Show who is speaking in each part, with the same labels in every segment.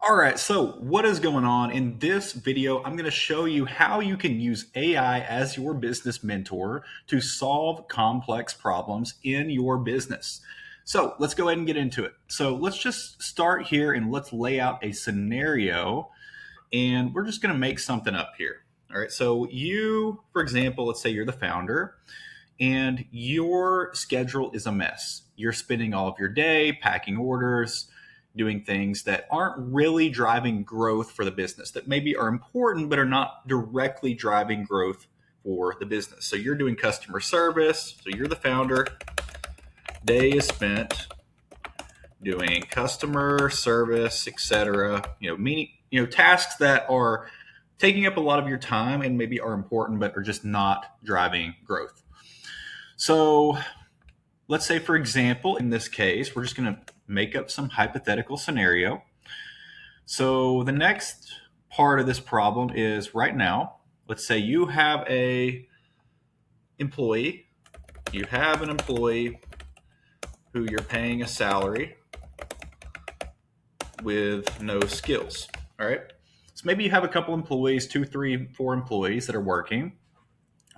Speaker 1: All right, so what is going on? In this video, I'm going to show you how you can use AI as your business mentor to solve complex problems in your business. So let's go ahead and get into it. So let's just start here and let's lay out a scenario, and we're just going to make something up here. All right, so you, for example, let's say you're the founder and your schedule is a mess. You're spending all of your day packing orders, doing things that aren't really driving growth for the business, that maybe are important but are not directly driving growth for the business. So you're doing customer service, so you're the founder. Day is spent doing customer service, etc. Meaning, tasks that are taking up a lot of your time and maybe are important but are just not driving growth. So let's say, for example, in this case, we're just going to make up some hypothetical scenario. So the next part of this problem is right now, let's say you have an employee who you're paying a salary with no skills. All right. So maybe you have a couple employees, 2, 3, 4 employees that are working.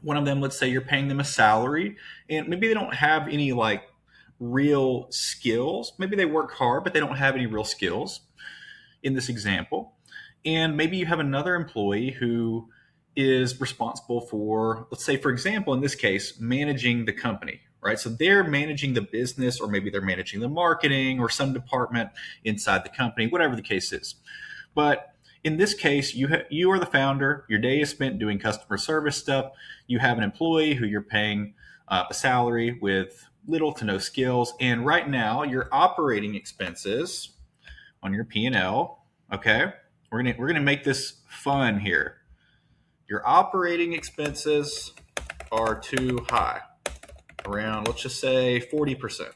Speaker 1: One of them, let's say you're paying them a salary and maybe they don't have any real skills. Maybe they work hard, but they don't have any real skills in this example. And maybe you have another employee who is responsible for, let's say, for example, in this case, managing the company, right? So they're managing the business, or maybe they're managing the marketing or some department inside the company, whatever the case is. But in this case, you are the founder. Your day is spent doing customer service stuff. You have an employee who you're paying a salary with little to no skills. And right now, your operating expenses on your P&L, okay, we're gonna make this fun here. Your operating expenses are too high, around, let's just say 40%,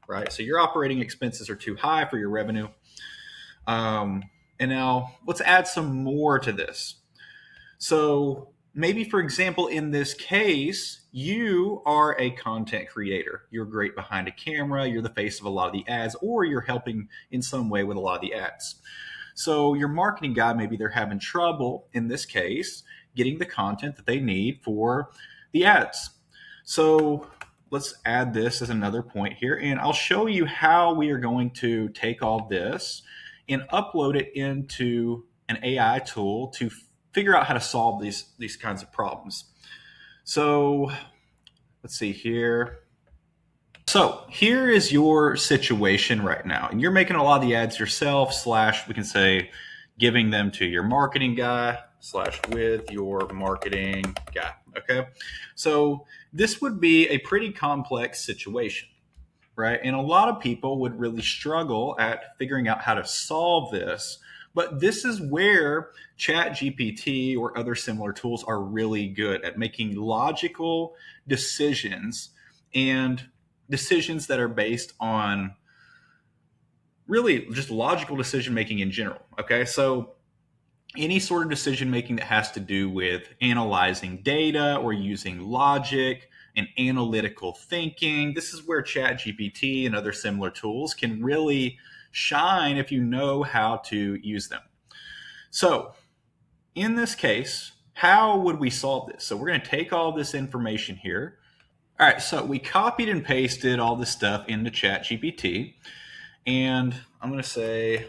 Speaker 1: right? So your operating expenses are too high for your revenue. And now let's add some more to this. So maybe, for example, in this case, you are a content creator. You're great behind a camera. You're the face of a lot of the ads, or you're helping in some way with a lot of the ads. So your marketing guy, maybe they're having trouble, in this case, getting the content that they need for the ads. So let's add this as another point here, and I'll show you how we are going to take all this and upload it into an AI tool to figure out how to solve these kinds of problems. So let's see here. So here is your situation right now, and you're making a lot of the ads yourself, / we can say giving them to your marketing guy / with your marketing guy. Okay. So this would be a pretty complex situation, right? And a lot of people would really struggle at figuring out how to solve this. But this is where ChatGPT or other similar tools are really good at making logical decisions, and decisions that are based on really just logical decision making in general. Okay, so any sort of decision making that has to do with analyzing data or using logic and analytical thinking, this is where ChatGPT and other similar tools can really shine if you know how to use them. So in this case, how would we solve this? So we're going to take all this information here. All right, so we copied and pasted all this stuff into ChatGPT, and I'm going to say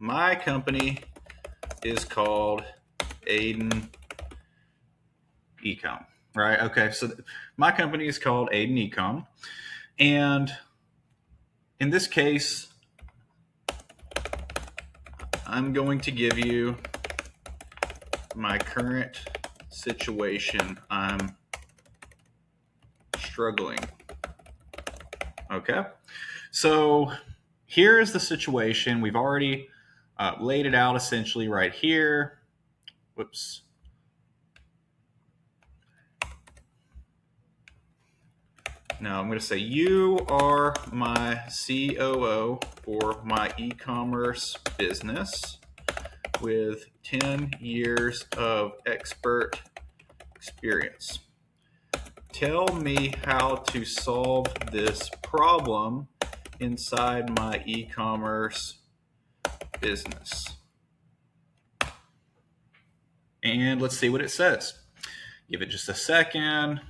Speaker 1: my company is called Aiden Ecom, right? Okay, so my company is called Aiden Ecom, and in this case, I'm going to give you my current situation. I'm struggling. Okay, so here is the situation. We've already laid it out essentially right here. Whoops. Now I'm going to say you are my COO for my e-commerce business with 10 years of expert experience. Tell me how to solve this problem inside my e-commerce business. And let's see what it says. Give it just a second.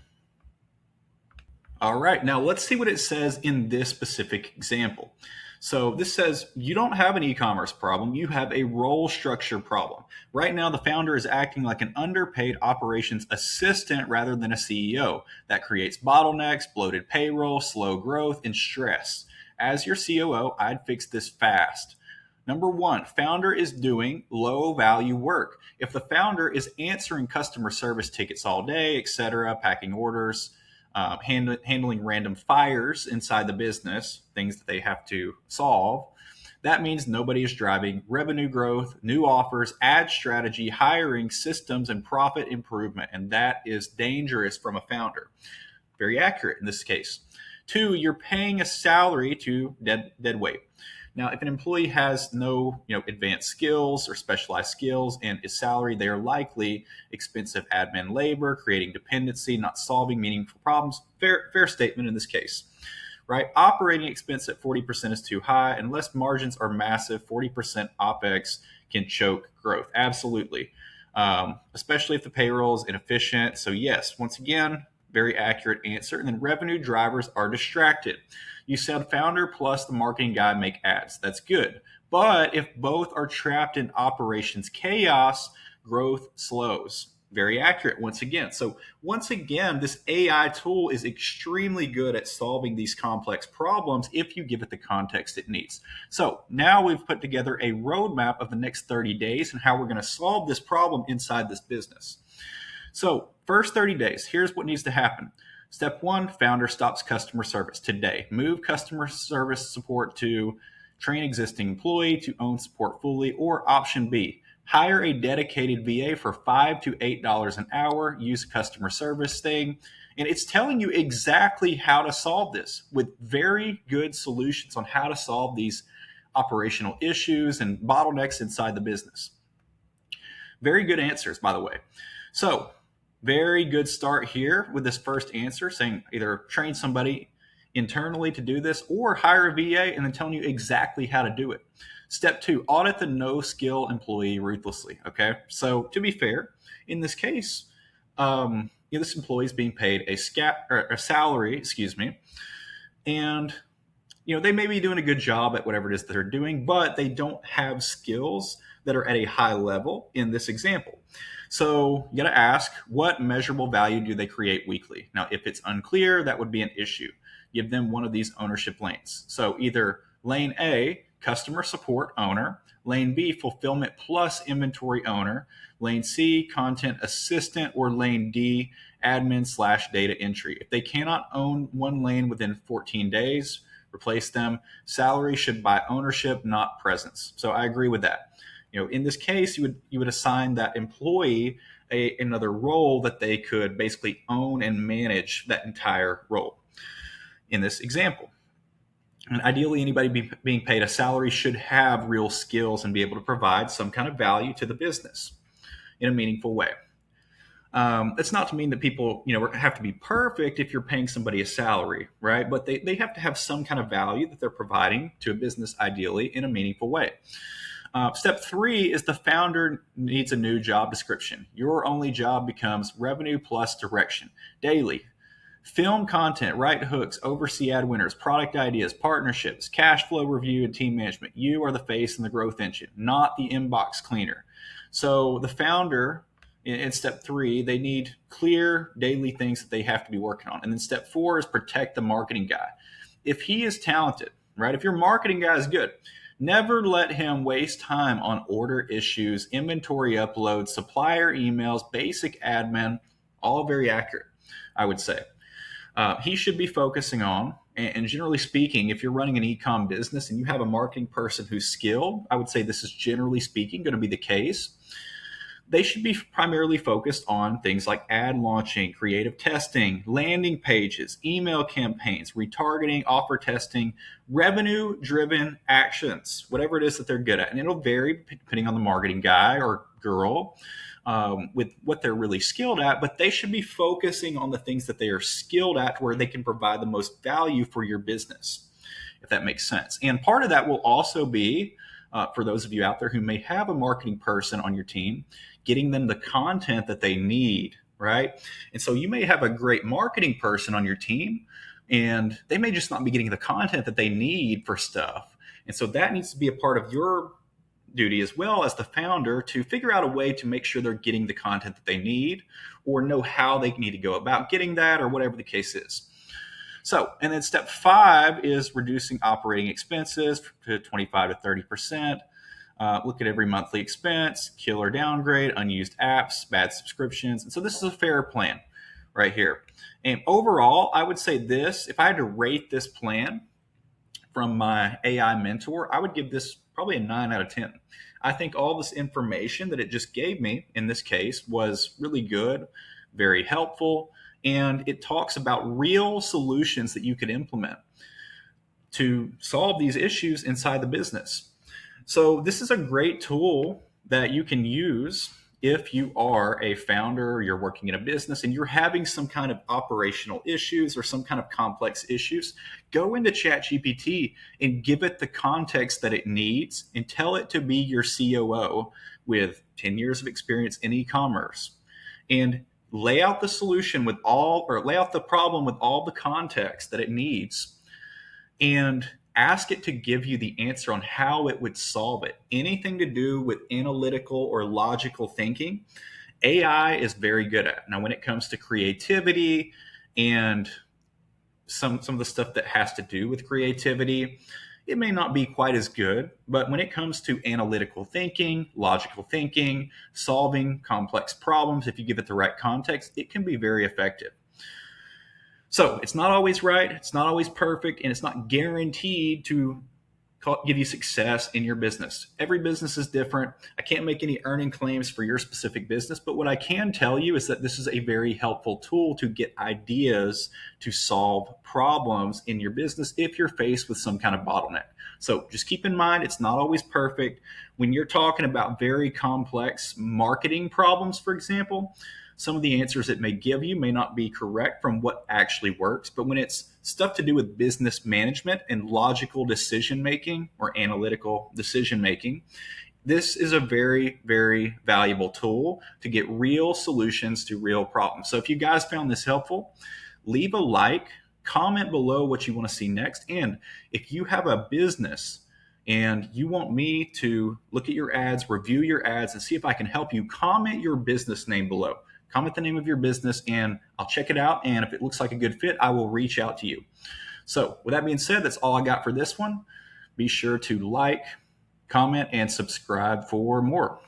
Speaker 1: All right, now let's see what it says in this specific example. So this says you don't have an e-commerce problem, you have a role structure problem. Right now, the founder is acting like an underpaid operations assistant rather than a CEO. That creates bottlenecks, bloated payroll, slow growth, and stress. As your COO, I'd fix this fast. Number one, founder is doing low value work. If the founder is answering customer service tickets all day, etc., packing orders, handling random fires inside the business, things that they have to solve, that means nobody is driving revenue growth, new offers, ad strategy, hiring, systems, and profit improvement. And that is dangerous from a founder. Very accurate in this case. Two, you're paying a salary to dead weight. Now, if an employee has no advanced skills or specialized skills and is salaried, they are likely expensive admin labor, creating dependency, not solving meaningful problems. Fair statement in this case, right? Operating expense at 40% is too high. Unless margins are massive, 40% OPEX can choke growth. Absolutely, especially if the payroll is inefficient. So yes, once again, very accurate answer. And then revenue drivers are distracted. You said founder plus the marketing guy make ads. That's good. But if both are trapped in operations chaos, growth slows. Very accurate once again. So once again, this AI tool is extremely good at solving these complex problems if you give it the context it needs. So now we've put together a roadmap of the next 30 days and how we're going to solve this problem inside this business. So first 30 days, here's what needs to happen. Step one, founder stops customer service today. Move customer service support to train existing employee to own support fully, or option B, hire a dedicated VA for $5 to $8 an hour, use a customer service thing. And it's telling you exactly how to solve this with very good solutions on how to solve these operational issues and bottlenecks inside the business. Very good answers, by the way. So very good start here with this first answer, saying either train somebody internally to do this or hire a VA, and then telling you exactly how to do it. Step two, audit the no skill employee ruthlessly. Okay. So to be fair, in this case, this employee is being paid a salary, and they may be doing a good job at whatever it is that they're doing, but they don't have skills that are at a high level in this example. So you got to ask, what measurable value do they create weekly? Now, if it's unclear, that would be an issue. Give them one of these ownership lanes. So either lane A, customer support owner, lane B, fulfillment plus inventory owner, lane C, content assistant, or lane D, admin/data entry. If they cannot own one lane within 14 days, replace them. Salary should buy ownership, not presence. So I agree with that. In this case, you would assign that employee another role that they could basically own and manage that entire role in this example. And ideally, anybody being paid a salary should have real skills and be able to provide some kind of value to the business in a meaningful way. It's not to mean that people, have to be perfect if you're paying somebody a salary, right? But they have to have some kind of value that they're providing to a business, ideally in a meaningful way. Step three is the founder needs a new job description. Your only job becomes revenue plus direction daily. Film content, write hooks, oversee ad winners, product ideas, partnerships, cash flow review, and team management. You are the face and the growth engine, not the inbox cleaner. So the founder, in step three, they need clear daily things that they have to be working on. And then step four is protect the marketing guy. If he is talented, right? If your marketing guy is good, never let him waste time on order issues, inventory uploads, supplier emails, basic admin, all very accurate, I would say. He should be focusing on, and generally speaking, if you're running an e-com business and you have a marketing person who's skilled, I would say this is generally speaking going to be the case. They should be primarily focused on things like ad launching, creative testing, landing pages, email campaigns, retargeting, offer testing, revenue-driven actions, whatever it is that they're good at. And it'll vary depending on the marketing guy or girl with what they're really skilled at, but they should be focusing on the things that they are skilled at where they can provide the most value for your business, if that makes sense. And part of that will also be for those of you out there who may have a marketing person on your team, getting them the content that they need, right? And so you may have a great marketing person on your team, and they may just not be getting the content that they need for stuff. And so that needs to be a part of your duty as well as the founder to figure out a way to make sure they're getting the content that they need or know how they need to go about getting that or whatever the case is. So, and then step 5 is reducing operating expenses to 25 to 30%. Look at every monthly expense, kill or downgrade, unused apps, bad subscriptions. And so this is a fair plan right here. And overall, I would say this, if I had to rate this plan from my AI mentor, I would give this probably a 9 out of 10. I think all this information that it just gave me in this case was really good, very helpful, and it talks about real solutions that you could implement to solve these issues inside the business. So this is a great tool that you can use if you are a founder or you're working in a business and you're having some kind of operational issues or some kind of complex issues. Go into ChatGPT and give it the context that it needs and tell it to be your COO with 10 years of experience in e-commerce, and lay out the solution with all, or lay out the problem with all the context that it needs, and ask it to give you the answer on how it would solve it. Anything to do with analytical or logical thinking, AI is very good at. Now, when it comes to creativity and some of the stuff that has to do with creativity, it may not be quite as good. But when it comes to analytical thinking, logical thinking, solving complex problems, if you give it the right context, it can be very effective. So it's not always right, it's not always perfect, and it's not guaranteed to give you success in your business. Every business is different. I can't make any earning claims for your specific business, but what I can tell you is that this is a very helpful tool to get ideas to solve problems in your business if you're faced with some kind of bottleneck. So just keep in mind, it's not always perfect. When you're talking about very complex marketing problems, for example, some of the answers it may give you may not be correct from what actually works. But when it's stuff to do with business management and logical decision making or analytical decision making, this is a very, very valuable tool to get real solutions to real problems. So if you guys found this helpful, leave a like, comment below what you want to see next. And if you have a business and you want me to look at your ads, review your ads, and see if I can help you, comment your business name below. Comment the name of your business and I'll check it out. And if it looks like a good fit, I will reach out to you. So with that being said, that's all I got for this one. Be sure to like, comment, and subscribe for more.